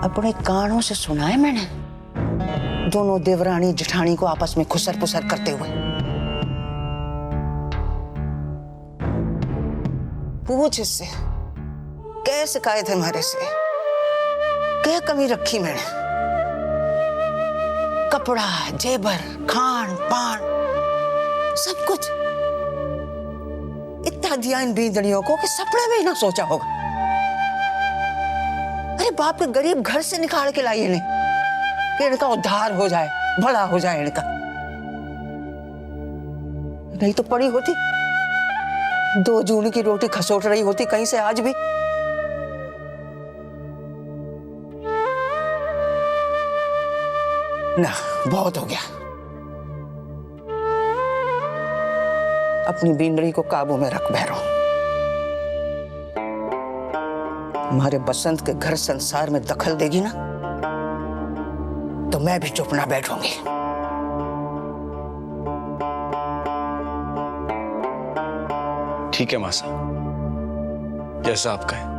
अपने कानों से सुना है मैंने, दोनों देवरानी जेठानी को आपस में खुसर पुसर करते हुए। पूछ इससे, क्या शिकायत है हमारे से, क्या कमी रखी मैंने? कपड़ा, जेबर, खान पान, सब कुछ इतना दिया इन बींदड़ियों को कि सपने में ही ना सोचा होगा। अरे बाप के गरीब घर से निकाल के लाई इन्हें कि इनका उद्धार हो जाए, भला हो जाए इनका। नहीं तो पड़ी होती 2 जून की रोटी खसोट रही होती कहीं से आज भी। ना, बहुत हो गया। अपनी बींदड़ी को काबू में रख भैरो। हमारे बसंत के घर संसार में दखल देगी ना तो मैं भी चुप ना बैठूंगी। ठीक है मासा, जैसा आप कहें।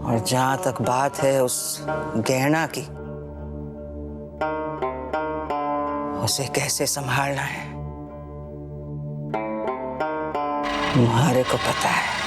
और जहां तक बात है उस गहना की, उसे कैसे संभालना है तुम्हारे को पता है।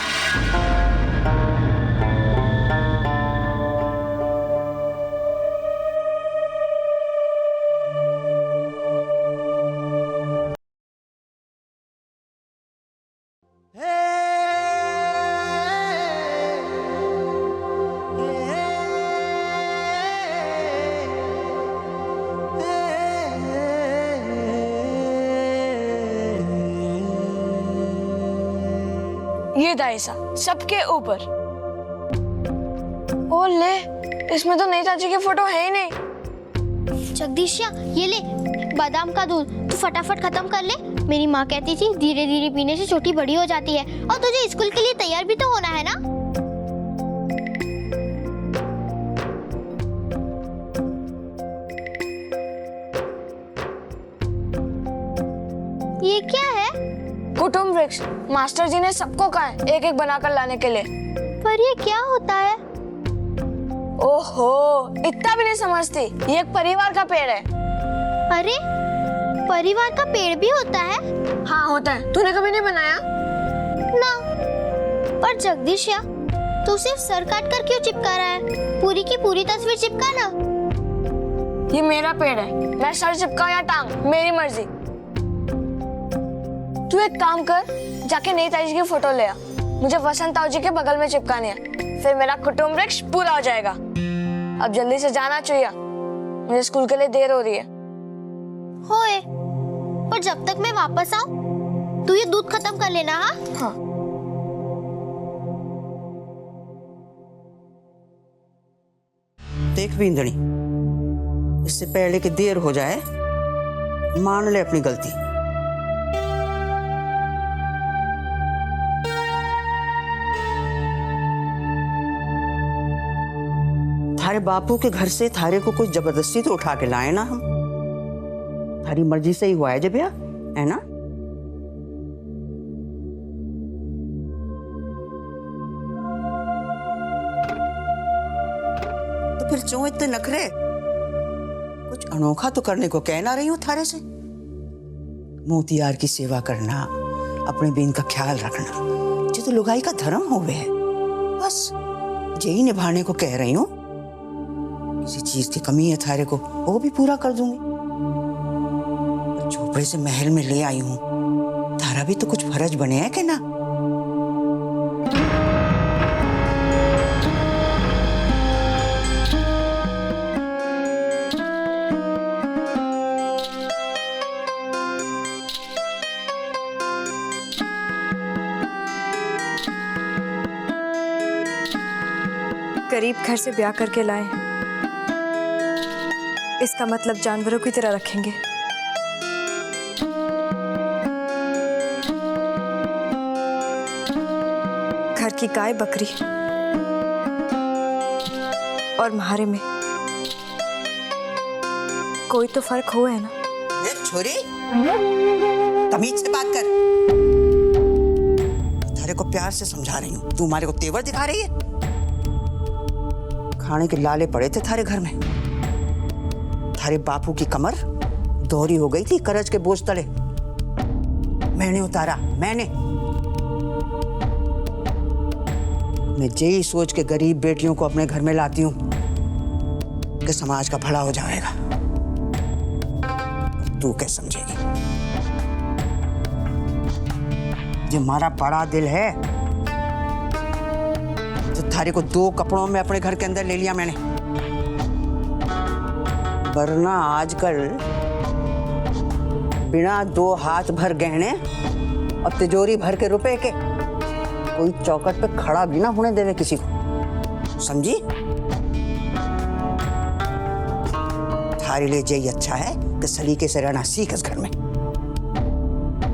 ये दाइसा सबके ऊपर। ओ ले, इसमें तो नेताजी की फोटो है ही नहीं। जगदीशिया, ये ले बादाम का दूध, तू फटाफट खत्म कर ले। मेरी माँ कहती थी धीरे धीरे पीने से चोटी बड़ी हो जाती है, और तुझे स्कूल के लिए तैयार भी तो होना है ना। ये क्या है? कुटुंब वृक्ष। मास्टर जी ने सबको कहा है एक एक बनाकर लाने के लिए। पर ये क्या होता है? ओहो, इतना भी नहीं समझती। ये एक परिवार का पेड़ है। अरे, परिवार का पेड़ भी होता है? हाँ होता है। तूने कभी नहीं बनाया? ना। पर जगदीशिया, तू सिर्फ सर काट कर क्यों चिपका रहा है? पूरी की पूरी तस्वीर चिपका ना। ये मेरा पेड़ है, मैं सर चिपका या टांग, मेरी मर्जी। तू एक काम कर, जाके नेताजी की फोटो ले आ। मुझे वसंत ताऊ जी के बगल में चिपकानी है, फिर मेरा कुटुंब वृक्ष पूरा हो जाएगा। अब जल्दी से जाना चाहिए, मुझे स्कूल के लिए देर हो रही है। होए, पर जब तक मैं वापस आऊं तू ये दूध खत्म कर लेना। हाँ। देख बींदड़ी, इससे पहले कि देर हो जाए मान ले अपनी गलती। थारे बापू के घर से थारे को कुछ जबरदस्ती तो उठा के लाए ना हम। थारी मर्जी से ही हुआ है जब ब्याह, है ना? तो फिर क्यों इतने नखरे? कुछ अनोखा तो करने को कह ना रही हूं थारे से। मोतियार की सेवा करना, अपने बीन का ख्याल रखना, जो तो लुगाई का धर्म हो गए है, बस यही निभाने को कह रही हूं। किसी चीज की कमी है थारे को, वो भी पूरा कर दूंगी। झोपड़े से महल में ले आई हूं, थारा भी तो कुछ फर्ज बने हैं कि ना? गरीब घर से ब्याह करके लाए, इसका मतलब जानवरों की तरह रखेंगे। घर की गाय बकरी और म्हारे में कोई तो फर्क हो है ना। ए छोरी, तमीज से बात कर। थारे को प्यार से समझा रही हूँ, तू हमारे को तेवर दिखा रही है। खाने के लाले पड़े थे थारे घर में। थारे बापू की कमर दोहरी हो गई थी कर्ज के बोझ तले। मैंने उतारा, मैंने यही सोच के गरीब बेटियों को अपने घर में लाती हूँ कि समाज का भला हो जाएगा। तू क्या समझेगी? जो हमारा बड़ा दिल है, तो थारे को 2 कपड़ों में अपने घर के अंदर ले लिया मैंने। वरना आजकल बिना 2 हाथ भर गहने और तिजोरी भर के रुपए के कोई चौखट पे खड़ा भी ना होने देवे किसी को, समझी? थारे लिए यही अच्छा है कि सलीके से रहना सीख इस घर में,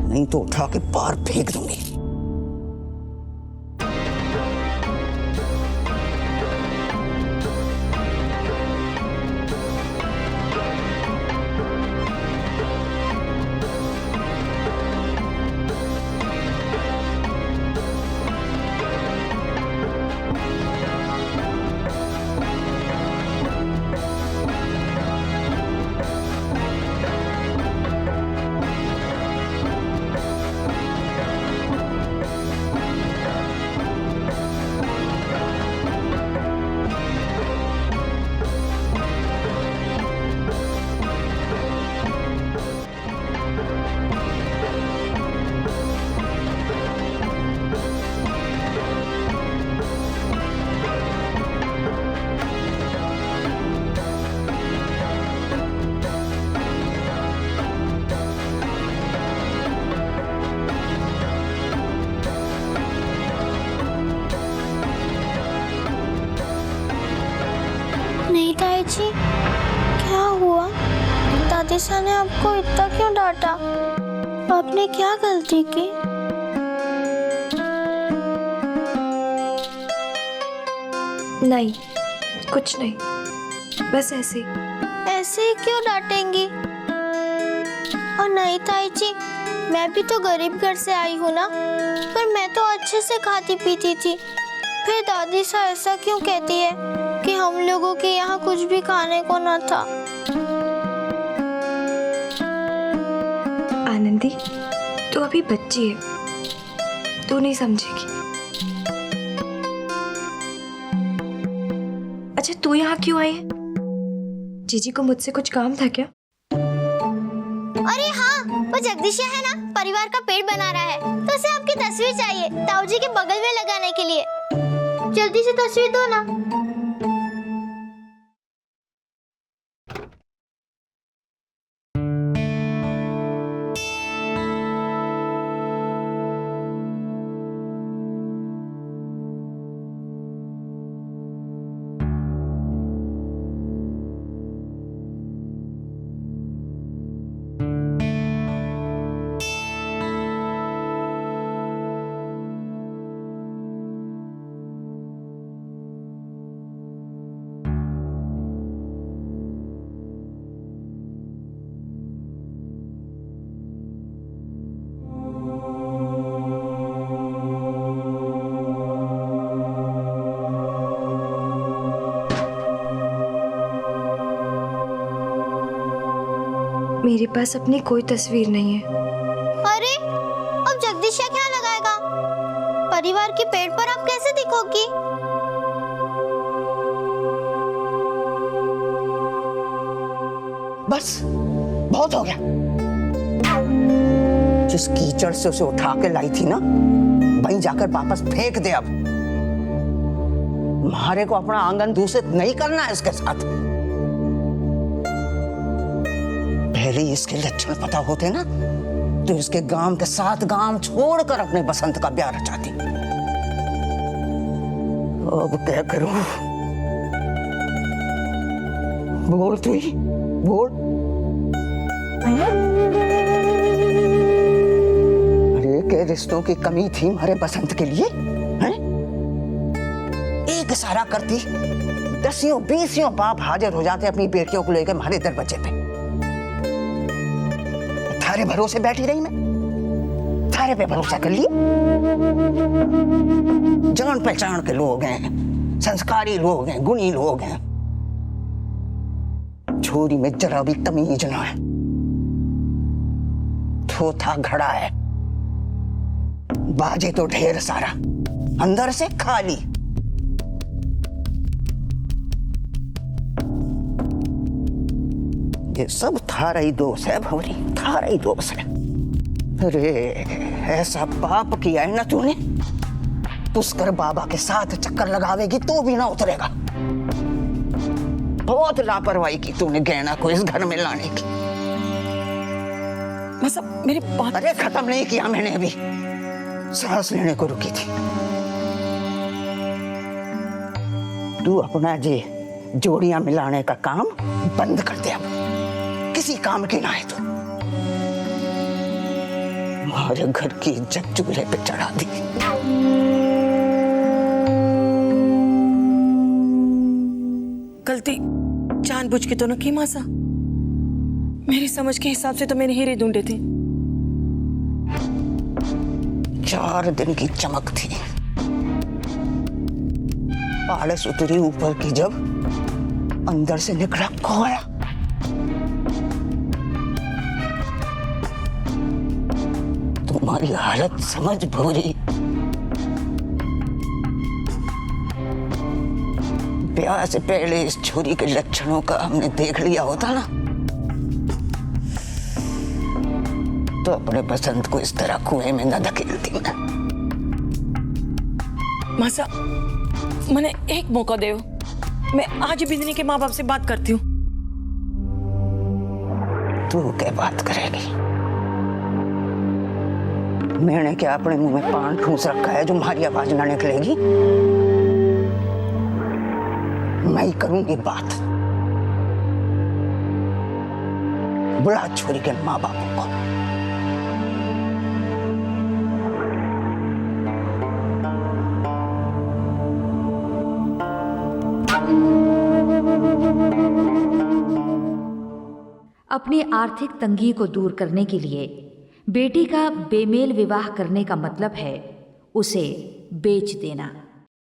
नहीं तो उठा के बाहर फेंक दूंगी। नहीं ताई जी, क्या हुआ? दादी सा ने आपको इतना क्यों डांटा? आपने क्या गलती की? नहीं, कुछ नहीं, बस ऐसे ही। ऐसे ही क्यों डांटेंगी? और नहीं ताई जी, मैं भी तो गरीब घर से आई हूँ ना, पर मैं तो अच्छे से खाती पीती थी। फिर दादी सा ऐसा क्यों कहती है कि हम लोगों के यहाँ कुछ भी खाने को न था? आनंदी, तू अभी बच्ची है, तू नहीं समझेगी। अच्छा, तू यहाँ क्यों आई है? जीजी को मुझसे कुछ काम था क्या? अरे हाँ, वो जगदीश है ना, परिवार का पेड़ बना रहा है, तो उसे आपकी तस्वीर चाहिए ताऊ जी के बगल में लगाने के लिए। जल्दी से तस्वीर दो ना। मेरे पास अपनी कोई तस्वीर नहीं है। अरे, अब जगदीश क्या लगाएगा? परिवार की पेड़ पर आप कैसे दिखोगी? बस बहुत हो गया। जिस कीचड़ से उसे उठा के लाई थी ना, वहीं जाकर वापस फेंक दे। अब हमारे को अपना आंगन दूषित नहीं करना है इसके साथ। पहले इसके लक्षण पता होते ना, तो इसके गांव के 7 गांव छोड़कर अपने बसंत का ब्याह रचाती। अब क्या करूं? बोल तू ही बोल। अरे के रिश्तों की कमी थी हमारे बसंत के लिए, हैं? एक इशारा करती 10 20 बाप हाजिर हो जाते अपनी बेटियों को लेकर हमारे दरवाजे पे। थारे भरोसे बैठी रही मैं, थारे पे भरोसा कर लिया। जान पहचान के लोग हैं, संस्कारी लोग हैं, गुणी लोग हैं। छोरी में जरा भी तमीज ना है, थोथा घड़ा है, बाजे तो ढेर सारा, अंदर से खाली। ये सब थारा ही दोष है भवरी, थारा ही दोष है। अरे ऐसा पाप किया है ना तूने, पुष्कर बाबा के साथ चक्कर लगावेगी तो भी ना उतरेगा। बहुत लापरवाही की तूने गहना को इस घर में लाने की। मैं सब मेरी बात। अरे खत्म नहीं किया मैंने अभी, सांस लेने को रुकी थी। तू अपना जे जोड़ियां मिलाने का काम बंद कर दे, अब किसी काम की ना है तू। हमारे घर की इज्जत चूल्हे पे चढ़ा दी। गलती जानबूझ के तो न की मासा, मेरी समझ के हिसाब से तो मैंने हीरे ढूंढे थे। 4 दिन की चमक थी, पालस उतरी ऊपर की जब अंदर से निकला कोहरा। तुम्हारी हालत समझ भूरी। ब्याह से पहले इस छोरी के लक्षणों का हमने देख लिया होता ना, तो अपने पसंद को इस तरह कुएं में न धकेलती मैं। मासा मैंने एक मौका दे, मैं आज बिंदनी के माँ बाप से बात करती हूँ। तू क्या बात करेगी? मैंने क्या अपने मुंह में पान ठूस रखा है जो हमारी आवाज ना निकलेगी? मैं ही करूंगी बात। बुला छोरी के माँ बाप को। अपनी आर्थिक तंगी को दूर करने के लिए बेटी का बेमेल विवाह करने का मतलब है उसे बेच देना।